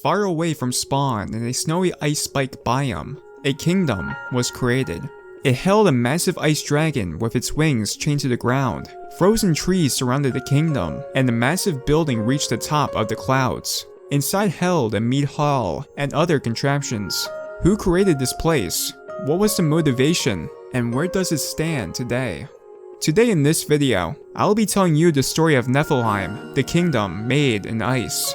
far away from spawn in a snowy ice spike biome, a kingdom was created. It held a massive ice dragon with its wings chained to the ground. Frozen trees surrounded the kingdom, and the massive building reached the top of the clouds. Inside held a mead hall and other contraptions. Who created this place? What was the motivation? And where does it stand today? Today in this video, I'll be telling you the story of Neflheim, the kingdom made in ice.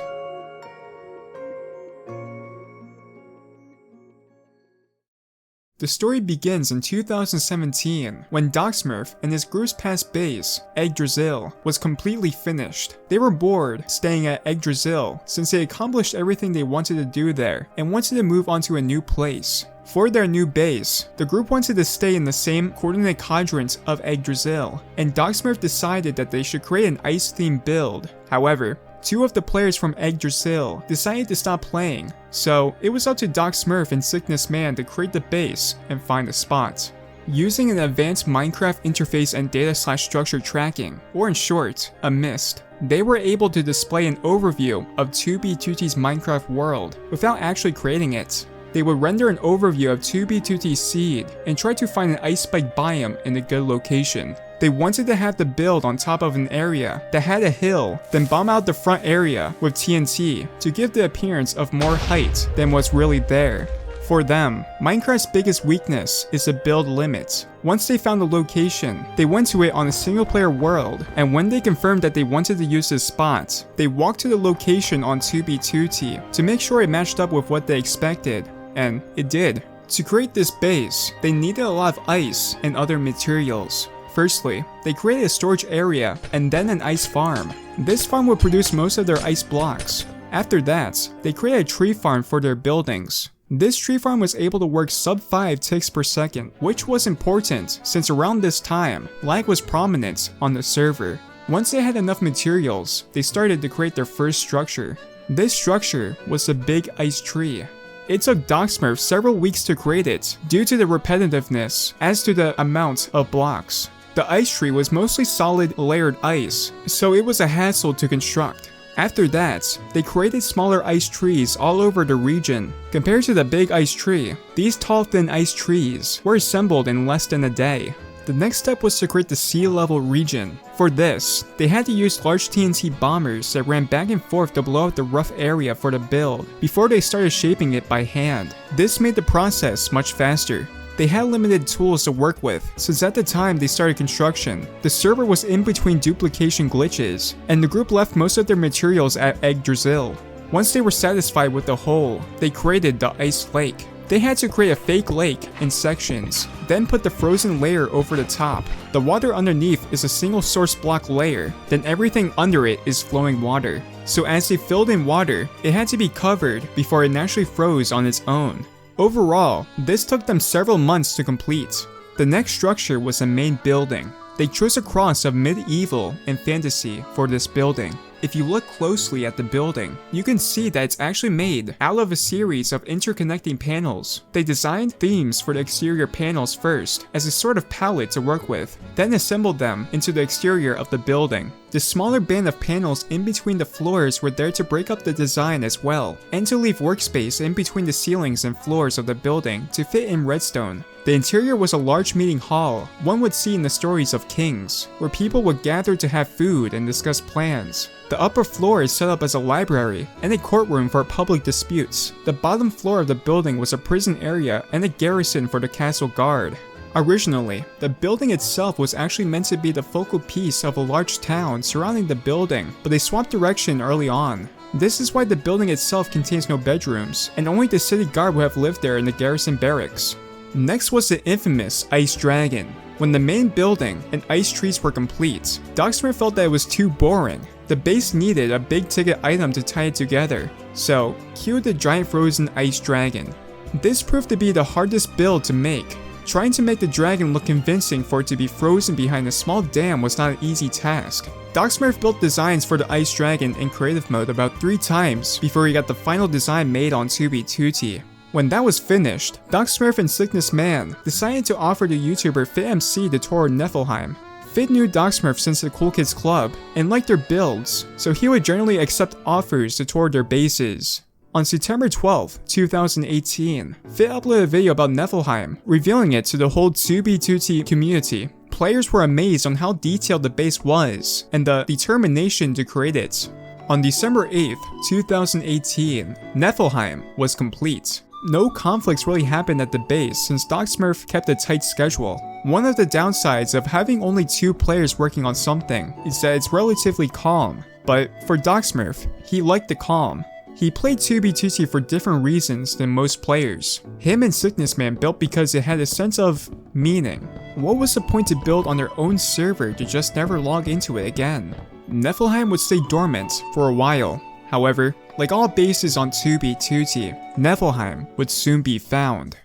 The story begins in 2017 when DocSmurf and his group's past base, Yggdrasil, was completely finished. They were bored staying at Yggdrasil since they accomplished everything they wanted to do there and wanted to move on to a new place. For their new base, the group wanted to stay in the same coordinate quadrant of Yggdrasil, and DocSmurf decided that they should create an ice-themed build. However, two of the players from Yggdrasil decided to stop playing, so it was up to DocSmurf and Sickness Man to create the base and find a spot. Using an advanced Minecraft interface and data/structure tracking, or in short, a MIST, they were able to display an overview of 2B2T's Minecraft world without actually creating it. They would render an overview of 2B2T's seed and try to find an ice spike biome in a good location. They wanted to have the build on top of an area that had a hill, then bomb out the front area with TNT to give the appearance of more height than what's really there. For them, Minecraft's biggest weakness is the build limit. Once they found the location, they went to it on a single player world, and when they confirmed that they wanted to use this spot, they walked to the location on 2B2T to make sure it matched up with what they expected, and it did. To create this base, they needed a lot of ice and other materials. Firstly, they created a storage area and then an ice farm. This farm would produce most of their ice blocks. After that, they created a tree farm for their buildings. This tree farm was able to work sub 5 ticks per second, which was important since around this time, lag was prominent on the server. Once they had enough materials, they started to create their first structure. This structure was the big ice tree. It took DocSmurf several weeks to create it due to the repetitiveness as to the amount of blocks. The ice tree was mostly solid layered ice, so it was a hassle to construct. After that, they created smaller ice trees all over the region. Compared to the big ice tree, these tall thin ice trees were assembled in less than a day. The next step was to create the sea level region. For this, they had to use large TNT bombers that ran back and forth to blow out the rough area for the build before they started shaping it by hand. This made the process much faster. They had limited tools to work with, since at the time they started construction, the server was in between duplication glitches, and the group left most of their materials at Yggdrasil. Once they were satisfied with the whole, they created the ice lake. They had to create a fake lake in sections, then put the frozen layer over the top. The water underneath is a single source block layer, then everything under it is flowing water. So as they filled in water, it had to be covered before it naturally froze on its own. Overall, this took them several months to complete. The next structure was a main building. They chose a cross of medieval and fantasy for this building. If you look closely at the building, you can see that it's actually made out of a series of interconnecting panels. They designed themes for the exterior panels first as a sort of palette to work with, then assembled them into the exterior of the building. The smaller band of panels in between the floors were there to break up the design as well, and to leave workspace in between the ceilings and floors of the building to fit in redstone. The interior was a large meeting hall, one would see in the stories of kings, where people would gather to have food and discuss plans. The upper floor is set up as a library and a courtroom for public disputes. The bottom floor of the building was a prison area and a garrison for the castle guard. Originally, the building itself was actually meant to be the focal piece of a large town surrounding the building, but they swapped direction early on. This is why the building itself contains no bedrooms, and only the city guard would have lived there in the garrison barracks. Next was the infamous Ice Dragon. When the main building and ice trees were complete, DocSmurf felt that it was too boring. The base needed a big ticket item to tie it together, so cue the giant frozen ice dragon. This proved to be the hardest build to make. Trying to make the dragon look convincing for it to be frozen behind a small dam was not an easy task. DocSmurf built designs for the ice dragon in creative mode about 3 times before he got the final design made on 2B2T. When that was finished, DocSmurf and Sickness Man decided to offer the YouTuber FitMC the tour of Neflheim. Fit knew DocSmurf since the Cool Kids Club and liked their builds, so he would generally accept offers to tour their bases. On September 12, 2018, Fit uploaded a video about Neflheim, revealing it to the whole 2B2T community. Players were amazed on how detailed the base was, and the determination to create it. On December 8, 2018, Neflheim was complete. No conflicts really happened at the base since DocSmurf kept a tight schedule. One of the downsides of having only 2 players working on something is that it's relatively calm, but for DocSmurf, he liked the calm. He played 2B2T for different reasons than most players. Him and Sicknessman built because it had a sense of meaning. What was the point to build on their own server to just never log into it again? Neflheim would stay dormant for a while. However, like all bases on 2B2T, Neflheim would soon be found.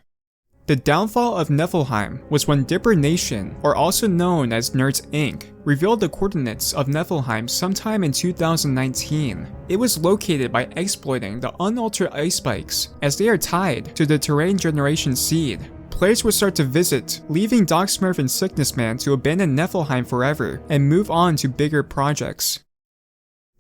The downfall of Neflheim was when Dipper Nation, or also known as Nerds Inc., revealed the coordinates of Neflheim sometime in 2019. It was located by exploiting the unaltered ice spikes, as they are tied to the terrain generation seed. Players would start to visit, leaving DocSmurf and Sicknessman to abandon Neflheim forever and move on to bigger projects.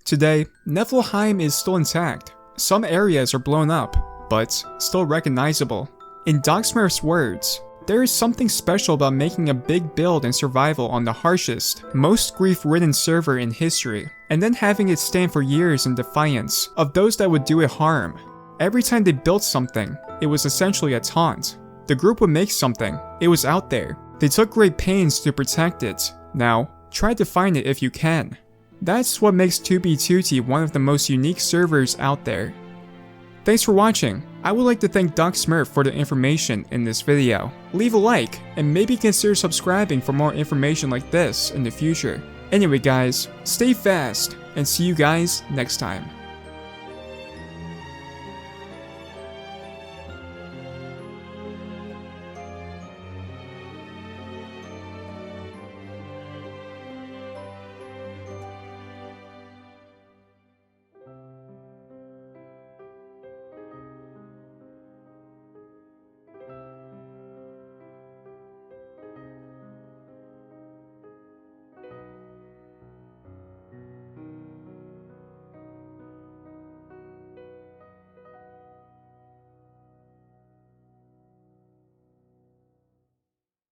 Today, Neflheim is still intact. Some areas are blown up, but still recognizable. In DocSmurf's words, there is something special about making a big build and survival on the harshest, most grief-ridden server in history, and then having it stand for years in defiance of those that would do it harm. Every time they built something, it was essentially a taunt. The group would make something, it was out there. They took great pains to protect it. Now, try to find it if you can. That's what makes 2B2T one of the most unique servers out there. Thanks for watching. I would like to thank DocSmurf for the information in this video. Leave a like, and maybe consider subscribing for more information like this in the future. Anyway guys, stay fast, and see you guys next time.